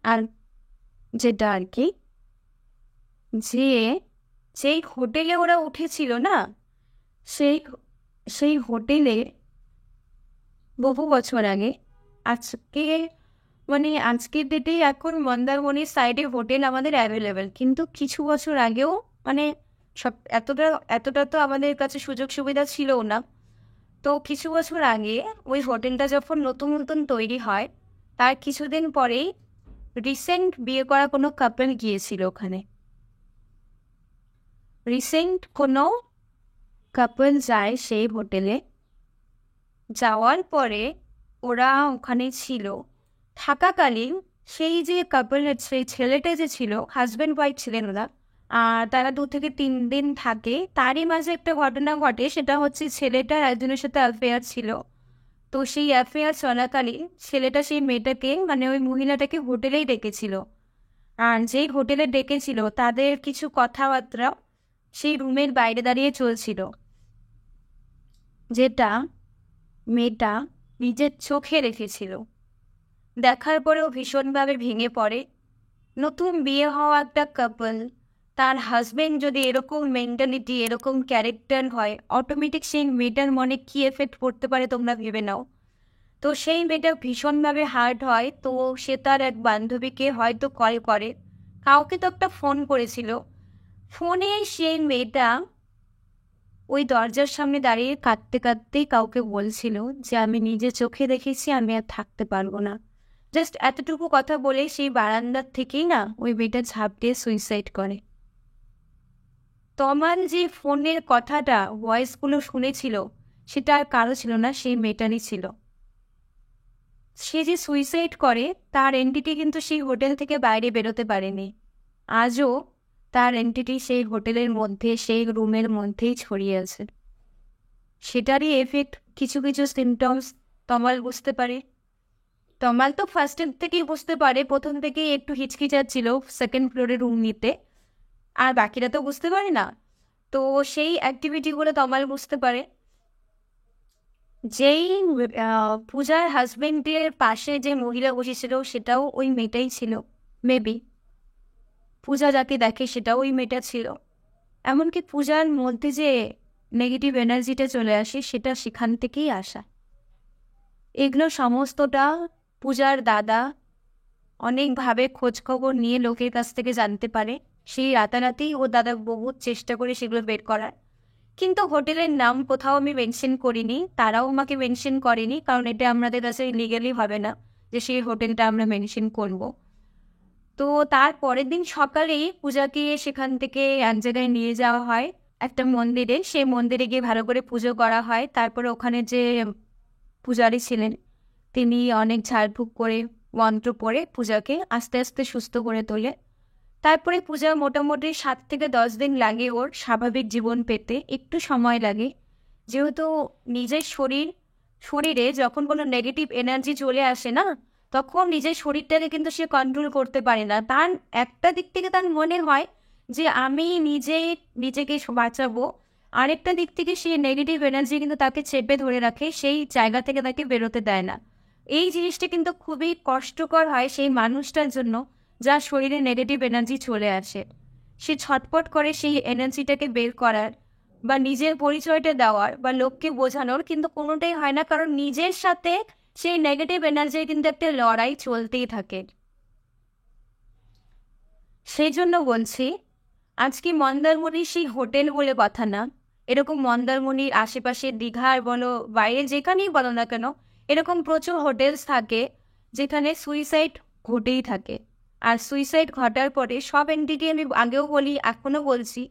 আর যেটা আর কি, যে যেই হোটেলে ওরা উঠেছিল না, সেই সেই হোটেলে বহু বছর আগে, আজকে মানে আজকের ডেটেই এখন মন্দারমণির সাইডে হোটেল আমাদের অ্যাভেলেবেল, কিন্তু কিছু বছর আগেও মানে সব এতটা এতটা তো আমাদের কাছে সুযোগ সুবিধা ছিলও না। তো কিছু বছর আগে ওই হোটেলটা যখন নতুন নতুন তৈরি হয়, তার কিছুদিন পরেই রিসেন্ট বিয়ে করা কোনো কাপল গিয়েছিল ওখানে। রিসেন্ট কোনো কাপল যায় সেই হোটেলে, যাওয়ার পরে ওরা ওখানে ছিল, থাকাকালীন সেই যে কাপলের সেই ছেলেটা যে ছিল, হাজব্যান্ড ওয়াইফ ছিলেন ওরা, আর তারা 2 থেকে 3 দিন থাকে। তারই মাঝে একটা ঘটনা ঘটে, সেটা হচ্ছে ছেলেটার একজনের সাথে অ্যাফেয়ার ছিল। তো সেই অ্যাফেয়ার চলাকালীন ছেলেটা সেই মেয়েটাকে মানে ওই মহিলাটাকে হোটেলেই ডেকেছিল। আর যেই হোটেলে ডেকেছিল তাদের কিছু কথাবার্তা সেই রুমের বাইরে দাঁড়িয়ে চলছিল, যেটা মেয়েটা নিজের চোখে রেখেছিল। দেখার পরেও ভীষণভাবে ভেঙে পড়ে। নতুন বিয়ে হওয়া একটা কাপল, তার হাজবেন্ড যদি এরকম মেন্টালিটি এরকম ক্যারেক্টার হয়, অটোমেটিক সেই মেয়েটার মনে কী এফেক্ট পড়তে পারে তোমরা ভেবে নাও। তো সেই মেয়েটা ভীষণভাবে হার্ট হয়। তো সে তার এক বান্ধবীকে হয়তো কল করে, কাউকে তো একটা ফোন করেছিল। ফোনে সেই মেয়েটা ওই দরজার সামনে দাঁড়িয়ে কাঁদতে কাঁদতেই কাউকে বলছিল যে আমি নিজে চোখে দেখেছি, আমি আর থাকতে পারবো না। জাস্ট এতটুকু কথা বলে সেই বারান্দার থেকেই না ওই মেয়েটা ঝাঁপ দিয়ে সুইসাইড করে। তমাল যে ফোনের কথাটা ভয়েসগুলো শুনেছিল, সেটা আর কারো ছিল না, সেই মেয়েটারই ছিল। সে যে সুইসাইড করে তার এন্টিটি কিন্তু সেই হোটেল থেকে বাইরে বেরোতে পারেনি। আজও তার এন্টিটি সেই হোটেলের মধ্যে সেই রুমের মধ্যেই ছড়িয়ে আছে। সেটারই এফেক্ট কিছু কিছু সিমটমস তমাল বুঝতে পারে। তমাল তো ফার্স্টের থেকেই বুঝতে পারে, প্রথম থেকেই একটু হিচকিচাচ্ছিল সেকেন্ড ফ্লোরে রুম নিতে, আর বাকিরা তো বুঝতে পারে না। তো সেই অ্যাক্টিভিটিগুলো তমাল বুঝতে পারে। যেই পূজার হাজবেন্ডের পাশে যে মহিলা বসেছিল সেটাও ওই মেয়েটাই ছিল, মেবি পূজা যাকে দেখে সেটাও ওই মেয়েটা ছিল। এমনকি পূজার মধ্যে যে নেগেটিভ এনার্জিটা চলে আসে, সেটা সেখান থেকেই আসা। এগুলো সমস্তটা পূজার দাদা অনেকভাবে খোঁজখবর নিয়ে লোকের কাছ থেকে জানতে পারে। সেই রাতারাতি ও দাদা বহুত চেষ্টা করে সেগুলো বের করার। কিন্তু হোটেলের নাম কোথাও আমি মেনশন করিনি, তারাও আমাকে মেনশন করেনি, কারণ এটা আমাদের কাছে লিগালি হবে না যে সেই হোটেলটা আমরা মেনশন করব। তো তার পরের দিন সকালেই পূজাকে সেখান থেকে এক জায়গায় নিয়ে যাওয়া হয়, একটা মন্দিরে। সেই মন্দিরে গিয়ে ভালো করে পুজো করা হয়। তারপরে ওখানে যে পূজারী ছিলেন তিনি অনেক ঝাড়ফুঁক করে মন্ত্র পড়ে পূজাকে আস্তে আস্তে সুস্থ করে তোলে। তারপরে পূজা মোটামুটি 7 থেকে 10 দিন লাগে ওর স্বাভাবিক জীবন পেতে, একটু সময় লাগে। যেহেতু নিজের শরীরে যখন কোনো নেগেটিভ এনার্জি চলে আসে না, তখন নিজের শরীরটাকে কিন্তু সে কন্ট্রোল করতে পারে না। তার একটা দিক থেকে তার মনে হয় যে আমি নিজেকে বাঁচাবো, আরেকটা দিক থেকে সেই নেগেটিভ এনার্জি কিন্তু তাকে চেপে ধরে রাখে, সেই জায়গা থেকে তাকে বেরোতে দেয় না। এই জিনিসটা কিন্তু খুবই কষ্টকর হয় সেই মানুষটার জন্য যার শরীরে নেগেটিভ এনার্জি চলে আসে। সে ছটপট করে সেই এনার্জিটাকে বের করার বা নিজের পরিচয়টা দেওয়ার বা লোককে বোঝানোর, কিন্তু কোনোটাই হয় না, কারণ নিজের সাথে সেই নেগেটিভ এনার্জির কিন্তু একটা লড়াই চলতেই থাকে। সেই জন্য বলছি, আজকে মন্দারমণি সেই হোটেল বলে কথা না, এরকম মন্দারমণির আশেপাশে দীঘার বলো বাইরে যেখানেই বলো না কেন, এরকম প্রচুর হোটেলস থাকে যেখানে সুইসাইড ঘটেই থাকে। আর সুইসাইড ঘটার পরে সব এন্টিটি, আমি আগেও বলি এখনও বলছি,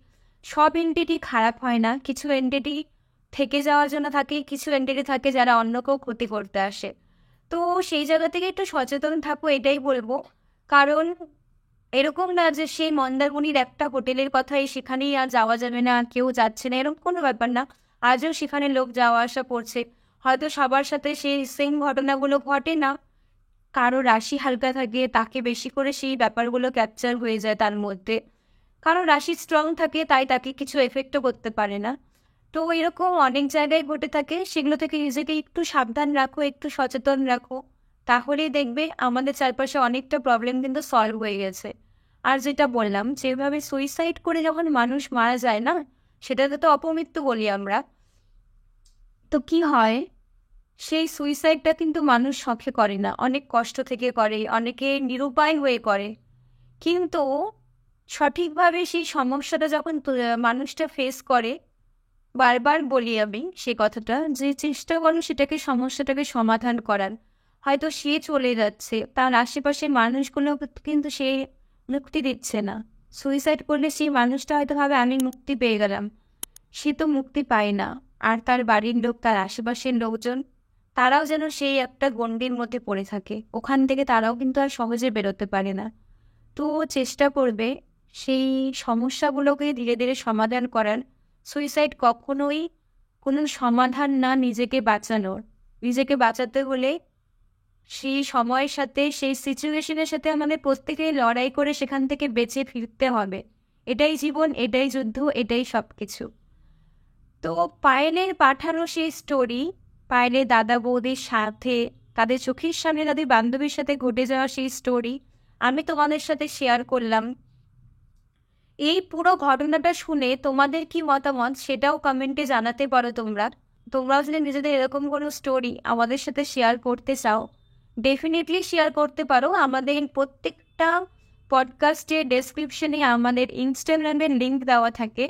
সব এন্টিটি খারাপ হয় না। কিছু এন্টিটি থেকে যাওয়ার জন্য থাকে, কিছু এন্টিটি থাকে যারা অন্যকেও ক্ষতি করতে আসে। তো সেই জায়গা থেকে একটু সচেতন থাকো, এটাই বলবো। কারণ এরকম না যে সেই মন্দারমণির একটা হোটেলের কথাই সেখানেই আর যাওয়া যাবে না, কেউ যাচ্ছে না, এরকম কোনো ব্যাপার না। আজও সেখানে লোক যাওয়া আসা করছে। হয়তো সবার সাথে সেই সেম ঘটনাগুলো ঘটে না, কারো রাশি হালকা থাকে তাকে বেশি করে সেই ব্যাপারগুলো ক্যাপচার হয়ে যায় তার মধ্যে। কারো রাশি স্ট্রং থাকে তাই তাকে কিছু এফেক্টও করতে পারে না। তো এরকম অনেক জায়গায় ঘটে থাকে, সেগুলো থেকে নিজেকে একটু সাবধান রাখো, একটু সচেতন রাখো, তাহলেই দেখবে আমাদের চারপাশে অনেকটা প্রবলেম কিন্তু সলভ হয়ে গেছে। আর যেটা বললাম, যেভাবে সুইসাইড করে যখন মানুষ মারা যায় না, সেটাতে তো অপমৃত্যু বলি আমরা। তো কি হয়, সেই সুইসাইডটা কিন্তু মানুষ শখে করে না, অনেক কষ্ট থেকে করে, অনেকে নিরুপায় হয়ে করে। কিন্তু সঠিকভাবে সেই সমস্যাটা যখন মানুষটা ফেস করে, বারবার বলি আমি সে কথাটা, যে চেষ্টা করো সেটাকে সমস্যাটাকে সমাধান করার। হয়তো সে চলে যাচ্ছে, তার আশেপাশের মানুষগুলো কিন্তু সে মুক্তি দিচ্ছে না। সুইসাইড করলে সেই মানুষটা হয়তো ভাবে আমি মুক্তি পেয়ে গেলাম, সে তো মুক্তি পায় না। আর তার বাড়ির লোক, তার আশেপাশের লোকজন, তারাও যেন সেই একটা গণ্ডির মধ্যে পড়ে থাকে, ওখান থেকে তারাও কিন্তু আর সহজে বেরোতে পারে না। তো চেষ্টা করবে সেই সমস্যাগুলোকে ধীরে ধীরে সমাধান করার। সুইসাইড কখনোই কোনো সমাধান না নিজেকে বাঁচানোর। নিজেকে বাঁচাতে হলে সেই সময়ের সাথে, সেই সিচুয়েশনের সাথে আমাদের প্রত্যেকেই লড়াই করে সেখান থেকে বেঁচে ফিরতে হবে। এটাই জীবন, এটাই যুদ্ধ, এটাই সব কিছু। তো পায়েলের পাঠানো সেই স্টোরি, পায়েলের দাদা বৌদির সাথে, তাদের চোখের সামনে তাদের বান্ধবীর সাথে ঘটে যাওয়া সেই স্টোরি আমি তোমাদের সাথে শেয়ার করলাম। এই পুরো ঘটনাটা শুনে তোমাদের কি মতামত সেটাও কমেন্টে জানাতে পারো। তোমরাও যদি নিজেদের এরকম কোনো স্টোরি আমাদের সাথে শেয়ার করতে চাও, ডেফিনেটলি শেয়ার করতে পারো। আমাদের প্রত্যেকটা পডকাস্টের ডেসক্রিপশনে আমাদের ইনস্টাগ্রামের লিঙ্ক দেওয়া থাকে,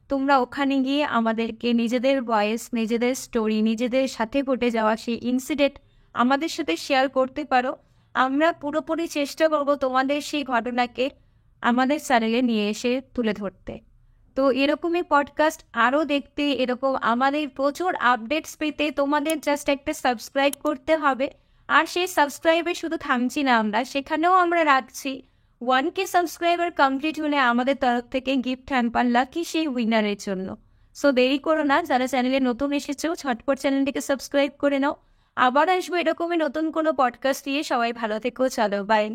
তোমরা ওখানে গিয়ে আমাদেরকে নিজেদের ভয়েস, নিজেদের স্টোরি, নিজেদের সাথে ঘটে যাওয়া সেই ইনসিডেন্ট আমাদের সাথে শেয়ার করতে পারো। আমরা পুরোপুরি চেষ্টা করব তোমাদের সেই ঘটনাকে আমাদের চ্যানেলে নিয়ে এসে তুলে ধরতে। তো এরকমই পডকাস্ট আরও দেখতে, এরকম আমাদের প্রচুর আপডেটস পেতে তোমাদের জাস্ট একটা সাবস্ক্রাইব করতে হবে। আর সেই সাবস্ক্রাইবে শুধু থামছি না আমরা, সেখানেও আমরা রাখছি 1K সাবস্ক্রাইবার কমপ্লিট হলে আমাদের তরফ থেকে গিফট হ্যাম্পার লাকি সেই উইনারের জন্য। সো দেরি করো না, যারা চ্যানেলে নতুন এসেছো ঝটপট চ্যানেলটিকে সাবস্ক্রাইব করে নাও। আবার আসবো এরকমই নতুন কোনো পডকাস্ট দিয়ে। সবাই ভালো থেকো, চলো বাই।